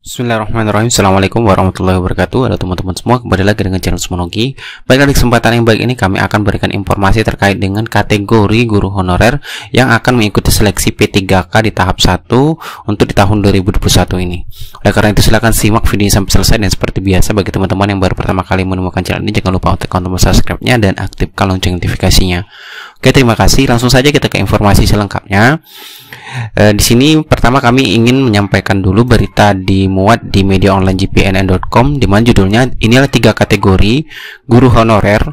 Bismillahirrahmanirrahim. Assalamualaikum warahmatullahi wabarakatuh. Halo teman-teman semua, kembali lagi dengan channel Semonogi. Baiklah, di kesempatan yang baik ini kami akan berikan informasi terkait dengan kategori guru honorer yang akan mengikuti seleksi P3K di tahap 1 untuk di tahun 2021 ini. Oleh karena itu silakan simak video ini sampai selesai, dan seperti biasa bagi teman-teman yang baru pertama kali menemukan channel ini, jangan lupa untuk tekan tombol subscribe-nya dan aktifkan lonceng notifikasinya. Oke, terima kasih. Langsung saja kita ke informasi selengkapnya. Di sini pertama kami ingin menyampaikan dulu berita dimuat di media online jpnn.com, di mana judulnya inilah 3 kategori guru honorer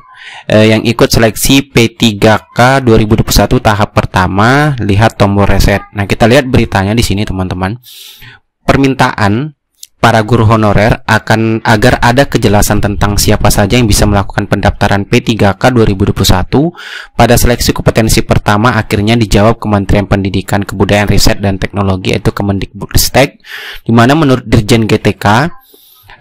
yang ikut seleksi P3K 2021 tahap pertama. Lihat tombol reset. Nah, kita lihat beritanya di sini teman-teman. Permintaan para guru honorer agar ada kejelasan tentang siapa saja yang bisa melakukan pendaftaran P3K 2021 pada seleksi kompetensi pertama akhirnya dijawab Kementerian Pendidikan, Kebudayaan, Riset dan Teknologi, yaitu Kemendikbudristek, di mana menurut Dirjen GTK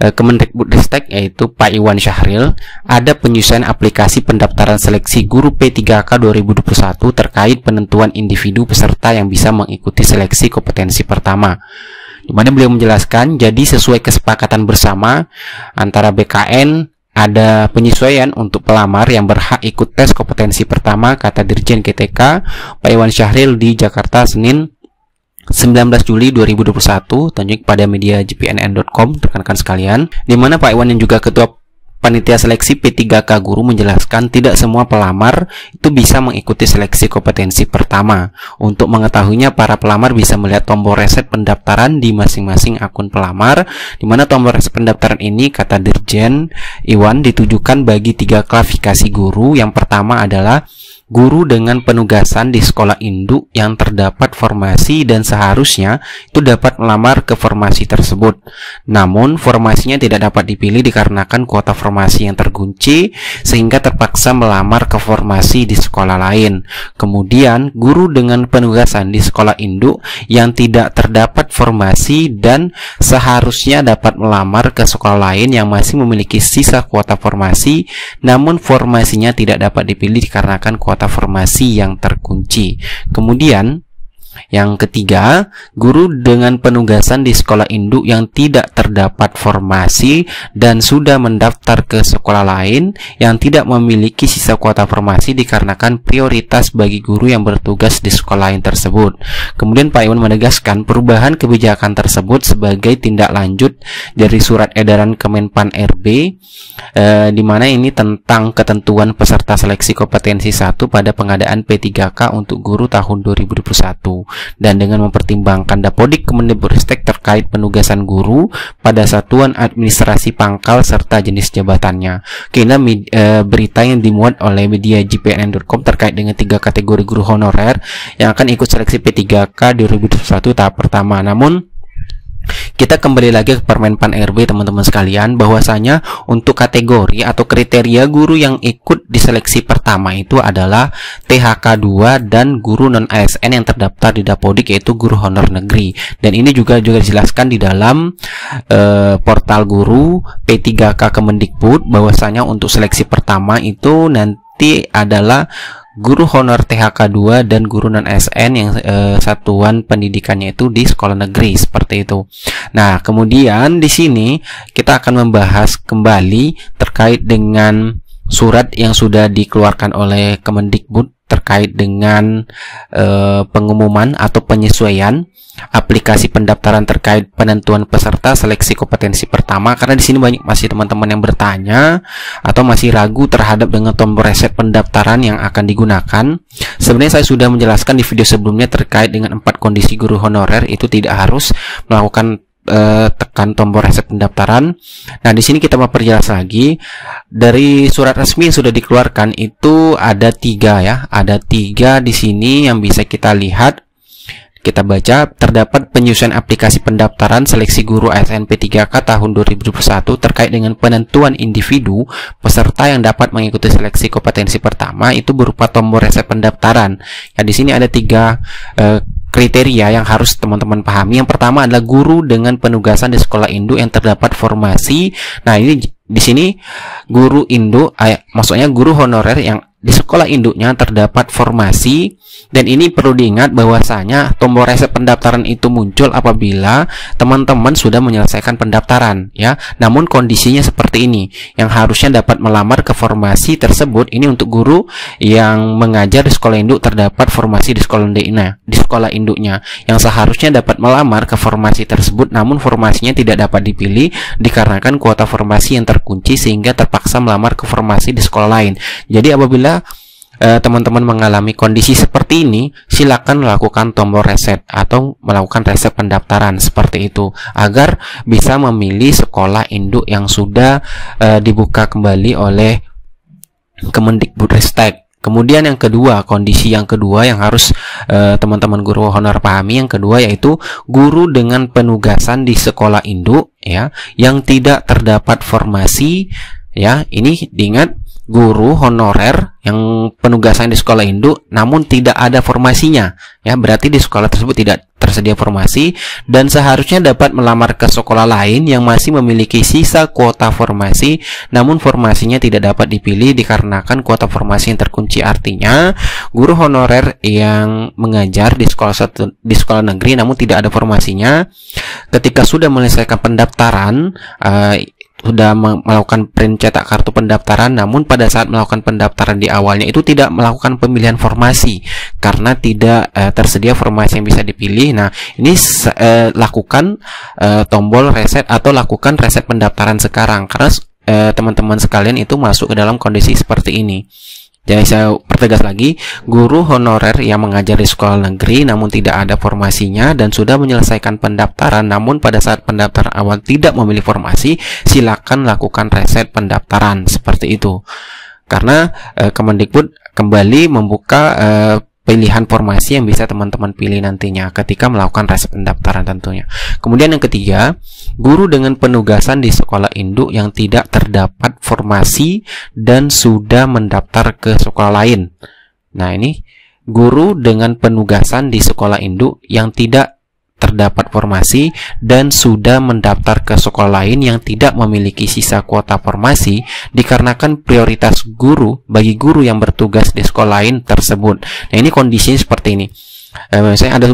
Kemendikbudristek, yaitu Pak Iwan Syahril, ada penyesuaian aplikasi pendaftaran seleksi guru P3K 2021 terkait penentuan individu peserta yang bisa mengikuti seleksi kompetensi pertama, di mana beliau menjelaskan, jadi sesuai kesepakatan bersama antara BKN, ada penyesuaian untuk pelamar yang berhak ikut tes kompetensi pertama, kata Dirjen GTK Pak Iwan Syahril di Jakarta, Senin 19 Juli 2021, tunjuk pada media jpnn.com, rekan-rekan sekalian, di mana Pak Iwan yang juga Ketua Panitia Seleksi P3K Guru menjelaskan tidak semua pelamar itu bisa mengikuti seleksi kompetensi pertama. Untuk mengetahuinya, para pelamar bisa melihat tombol reset pendaftaran di masing-masing akun pelamar, di mana tombol reset pendaftaran ini, kata Dirjen Iwan, ditujukan bagi 3 klasifikasi guru. Yang pertama adalah guru dengan penugasan di sekolah induk yang terdapat formasi dan seharusnya itu dapat melamar ke formasi tersebut. Namun formasinya tidak dapat dipilih dikarenakan kuota formasi yang terkunci sehingga terpaksa melamar ke formasi di sekolah lain. Kemudian guru dengan penugasan di sekolah induk yang tidak terdapat formasi dan seharusnya dapat melamar ke sekolah lain yang masih memiliki sisa kuota formasi, namun formasinya tidak dapat dipilih dikarenakan kuota formasi yang terkunci. Kemudian yang ketiga, guru dengan penugasan di sekolah induk yang tidak terdapat formasi dan sudah mendaftar ke sekolah lain yang tidak memiliki sisa kuota formasi dikarenakan prioritas bagi guru yang bertugas di sekolah lain tersebut. Kemudian Pak Iwan menegaskan perubahan kebijakan tersebut sebagai tindak lanjut dari surat edaran Kemenpan RB, di mana ini tentang ketentuan peserta seleksi kompetensi 1 pada pengadaan P3K untuk guru tahun 2021. Dan dengan mempertimbangkan Dapodik Kemendikbudristek terkait penugasan guru pada satuan administrasi pangkal serta jenis jabatannya. Kini berita yang dimuat oleh media jpnn.com terkait dengan 3 kategori guru honorer yang akan ikut seleksi P3K 2021 tahap pertama. Namun kita kembali lagi ke Permenpan RB, teman-teman sekalian, bahwasanya untuk kategori atau kriteria guru yang ikut di seleksi pertama itu adalah THK2 dan guru non-ASN yang terdaftar di Dapodik, yaitu guru honor negeri. Dan ini juga dijelaskan di dalam portal guru P3K Kemendikbud, bahwasanya untuk seleksi pertama itu nanti adalah guru honor THK2 dan guru non-ASN yang satuan pendidikannya itu di sekolah negeri, seperti itu. Nah, kemudian di sini kita akan membahas kembali terkait dengan surat yang sudah dikeluarkan oleh Kemendikbud terkait dengan pengumuman atau penyesuaian aplikasi pendaftaran terkait penentuan peserta seleksi kompetensi pertama, karena di sini banyak masih teman-teman yang bertanya atau masih ragu terhadap dengan tombol reset pendaftaran yang akan digunakan. Sebenarnya saya sudah menjelaskan di video sebelumnya terkait dengan 4 kondisi guru honorer itu tidak harus melakukan tekan tombol reset pendaftaran. Nah, di sini kita memperjelas lagi dari surat resmi yang sudah dikeluarkan itu ada 3 ya, ada 3 di sini yang bisa kita lihat. Kita baca, terdapat penyesuaian aplikasi pendaftaran seleksi guru ASN P3K tahun 2021 terkait dengan penentuan individu peserta yang dapat mengikuti seleksi kompetensi pertama itu berupa tombol reset pendaftaran. Ya, di sini ada 3 kriteria yang harus teman-teman pahami. Yang pertama adalah guru dengan penugasan di sekolah induk yang terdapat formasi. Nah, ini di sini guru induk, maksudnya guru honorer yang di sekolah induknya terdapat formasi, dan ini perlu diingat bahwasanya tombol reset pendaftaran itu muncul apabila teman-teman sudah menyelesaikan pendaftaran ya. Namun kondisinya seperti ini, yang harusnya dapat melamar ke formasi tersebut ini untuk guru yang mengajar di sekolah induk terdapat formasi di sekolah induknya yang seharusnya dapat melamar ke formasi tersebut, namun formasinya tidak dapat dipilih dikarenakan kuota formasi yang terkunci sehingga terpaksa melamar ke formasi di sekolah lain. Jadi apabila teman-teman mengalami kondisi seperti ini, silakan melakukan tombol reset atau melakukan reset pendaftaran seperti itu agar bisa memilih sekolah induk yang sudah dibuka kembali oleh Kemendikbudristek. Kemudian yang kedua, kondisi yang kedua yang harus teman-teman guru honor pahami, yang kedua yaitu guru dengan penugasan di sekolah induk ya yang tidak terdapat formasi ya. Ini diingat, guru honorer yang penugasan di sekolah induk namun tidak ada formasinya ya, berarti di sekolah tersebut tidak tersedia formasi dan seharusnya dapat melamar ke sekolah lain yang masih memiliki sisa kuota formasi namun formasinya tidak dapat dipilih dikarenakan kuota formasi yang terkunci. Artinya guru honorer yang mengajar di sekolah negeri namun tidak ada formasinya, ketika sudah menyelesaikan pendaftaran sudah melakukan print cetak kartu pendaftaran, namun pada saat melakukan pendaftaran di awalnya itu tidak melakukan pemilihan formasi karena tidak tersedia formasi yang bisa dipilih. Nah, ini lakukan tombol reset atau lakukan reset pendaftaran sekarang karena teman-teman sekalian itu masuk ke dalam kondisi seperti ini. Jadi saya pertegas lagi, guru honorer yang mengajar di sekolah negeri namun tidak ada formasinya dan sudah menyelesaikan pendaftaran namun pada saat pendaftaran awal tidak memilih formasi, silakan lakukan reset pendaftaran seperti itu. Karena Kemendikbud kembali membuka pilihan formasi yang bisa teman-teman pilih nantinya ketika melakukan reset pendaftaran tentunya. Kemudian yang ketiga, guru dengan penugasan di sekolah induk yang tidak terdapat formasi dan sudah mendaftar ke sekolah lain. Nah, ini guru dengan penugasan di sekolah induk yang tidak terdapat formasi dan sudah mendaftar ke sekolah lain yang tidak memiliki sisa kuota formasi dikarenakan prioritas guru bagi guru yang bertugas di sekolah lain tersebut. Nah, ini kondisinya seperti ini. Misalnya ada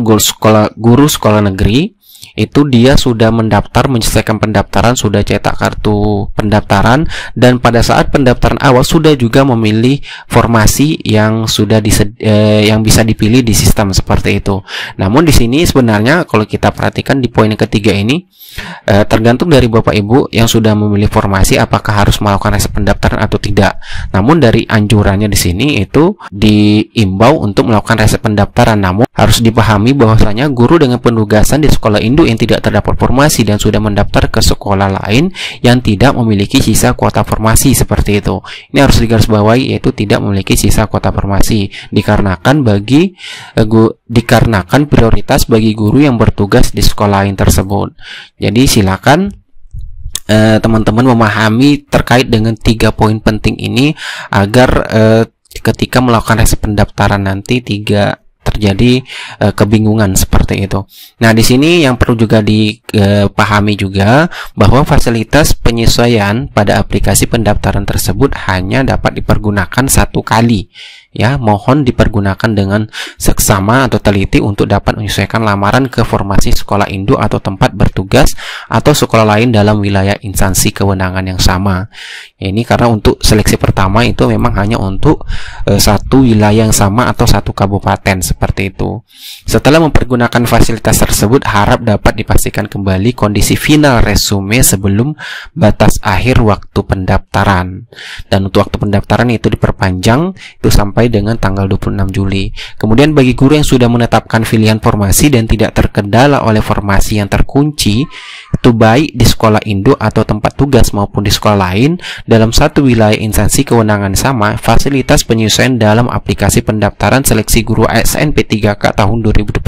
guru sekolah negeri, itu dia sudah mendaftar, menyelesaikan pendaftaran, sudah cetak kartu pendaftaran, dan pada saat pendaftaran awal sudah juga memilih formasi yang sudah yang bisa dipilih di sistem seperti itu. Namun di sini sebenarnya kalau kita perhatikan di poin yang ketiga ini tergantung dari Bapak Ibu yang sudah memilih formasi apakah harus melakukan reset pendaftaran atau tidak. Namun dari anjurannya di sini itu diimbau untuk melakukan reset pendaftaran. Namun harus dipahami bahwasanya guru dengan penugasan di sekolah induk yang tidak terdapat formasi dan sudah mendaftar ke sekolah lain yang tidak memiliki sisa kuota formasi seperti itu. Ini harus digarisbawahi, yaitu tidak memiliki sisa kuota formasi dikarenakan prioritas bagi guru yang bertugas di sekolah lain tersebut. Jadi silakan teman-teman memahami terkait dengan 3 poin penting ini agar ketika melakukan reset pendaftaran nanti tidak terjadi kebingungan seperti itu. Nah, di sini yang perlu juga dipahami juga bahwa fasilitas penyesuaian pada aplikasi pendaftaran tersebut hanya dapat dipergunakan 1 kali. Ya, mohon dipergunakan dengan seksama atau teliti untuk dapat menyesuaikan lamaran ke formasi sekolah induk atau tempat bertugas atau sekolah lain dalam wilayah instansi kewenangan yang sama. Ya, ini karena untuk seleksi pertama itu memang hanya untuk satu wilayah yang sama atau satu kabupaten seperti itu. Setelah mempergunakan fasilitas tersebut, harap dapat dipastikan kembali kondisi final resume sebelum batas akhir waktu pendaftaran. Dan untuk waktu pendaftaran itu diperpanjang itu sampai dengan tanggal 26 Juli. Kemudian bagi guru yang sudah menetapkan pilihan formasi dan tidak terkendala oleh formasi yang terkunci, itu baik di sekolah induk atau tempat tugas maupun di sekolah lain dalam satu wilayah instansi kewenangan sama, fasilitas penyesuaian dalam aplikasi pendaftaran seleksi guru ASN P3K tahun 2021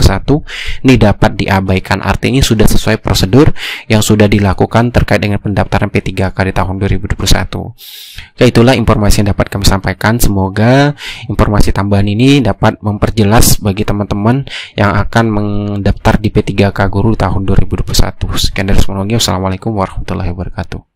ini dapat diabaikan. Artinya sudah sesuai prosedur yang sudah dilakukan terkait dengan pendaftaran P3K di tahun 2021. Ya, itulah informasi yang dapat kami sampaikan. Semoga informasi tambahan ini dapat memperjelas bagi teman-teman yang akan mendaftar di P3K Guru tahun 2021. Sekian dari Semonogi. Wassalamualaikum warahmatullahi wabarakatuh.